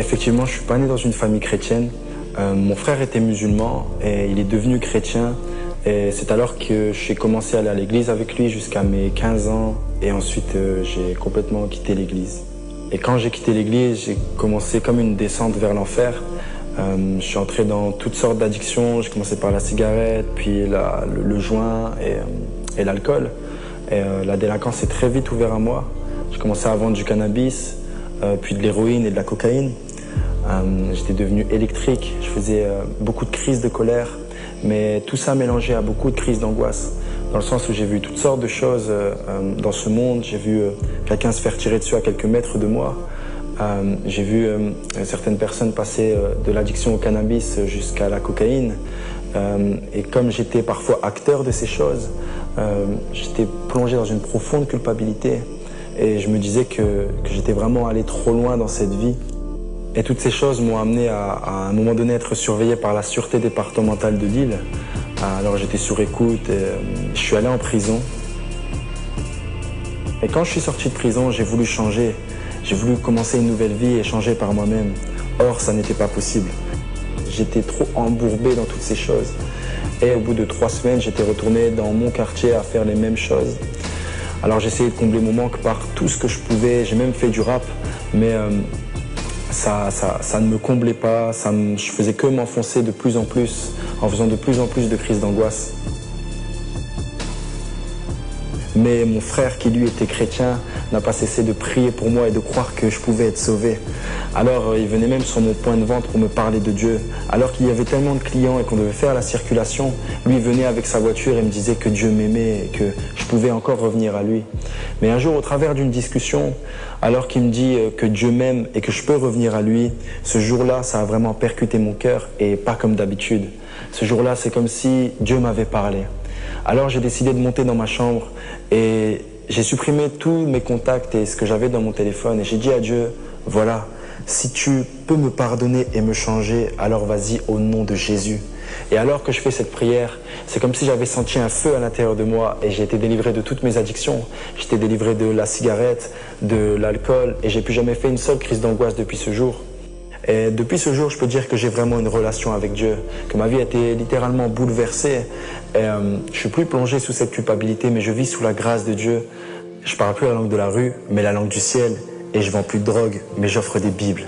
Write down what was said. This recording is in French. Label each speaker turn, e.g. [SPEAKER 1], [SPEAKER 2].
[SPEAKER 1] Effectivement, je suis pas né dans une famille chrétienne. Mon frère était musulman et il est devenu chrétien. Et c'est alors que j'ai commencé à aller à l'église avec lui jusqu'à mes 15 ans. Et ensuite, j'ai complètement quitté l'église. Et quand j'ai quitté l'église, j'ai commencé comme une descente vers l'enfer. Je suis entré dans toutes sortes d'addictions. J'ai commencé par la cigarette, puis le joint et l'alcool. Et la délinquance s'est très vite ouverte à moi. J'ai commencé à vendre du cannabis, puis de l'héroïne et de la cocaïne. J'étais devenu électrique. Je faisais beaucoup de crises de colère. Mais tout ça mélangé à beaucoup de crises d'angoisse. Dans le sens où j'ai vu toutes sortes de choses dans ce monde. J'ai vu quelqu'un se faire tirer dessus à quelques mètres de moi. J'ai vu certaines personnes passer de l'addiction au cannabis jusqu'à la cocaïne. Et comme j'étais parfois acteur de ces choses, j'étais plongé dans une profonde culpabilité. Et je me disais que j'étais vraiment allé trop loin dans cette vie. Et toutes ces choses m'ont amené à un moment donné être surveillé par la sûreté départementale de Lille. Alors j'étais sur écoute et je suis allé en prison. Et quand je suis sorti de prison, j'ai voulu changer. J'ai voulu commencer une nouvelle vie et changer par moi-même. Or, ça n'était pas possible. J'étais trop embourbé dans toutes ces choses. Et au bout de 3 semaines, j'étais retourné dans mon quartier à faire les mêmes choses. Alors j'essayais de combler mon manque par tout ce que je pouvais. J'ai même fait du rap, mais ça ne me comblait pas. Je faisais que m'enfoncer de plus en plus, en faisant de plus en plus de crises d'angoisse. Mais mon frère, qui lui était chrétien, n'a pas cessé de prier pour moi et de croire que je pouvais être sauvé. Alors il venait même sur mon point de vente pour me parler de Dieu. Alors qu'il y avait tellement de clients et qu'on devait faire la circulation, lui venait avec sa voiture et me disait que Dieu m'aimait et que je pouvais encore revenir à lui. Mais un jour, au travers d'une discussion, alors qu'il me dit que Dieu m'aime et que je peux revenir à lui, ce jour-là, ça a vraiment percuté mon cœur et pas comme d'habitude. Ce jour-là, c'est comme si Dieu m'avait parlé. Alors j'ai décidé de monter dans ma chambre et j'ai supprimé tous mes contacts et ce que j'avais dans mon téléphone. Et j'ai dit à Dieu, voilà, si tu peux me pardonner et me changer, alors vas-y au nom de Jésus. Et alors que je fais cette prière, c'est comme si j'avais senti un feu à l'intérieur de moi et j'ai été délivré de toutes mes addictions. J'étais délivré de la cigarette, de l'alcool et j'ai plus jamais fait une seule crise d'angoisse depuis ce jour. Et depuis ce jour, je peux dire que j'ai vraiment une relation avec Dieu, que ma vie a été littéralement bouleversée. Et, je suis plus plongé sous cette culpabilité, mais je vis sous la grâce de Dieu. Je parle plus la langue de la rue, mais la langue du ciel. Et je vends plus de drogue, mais j'offre des Bibles.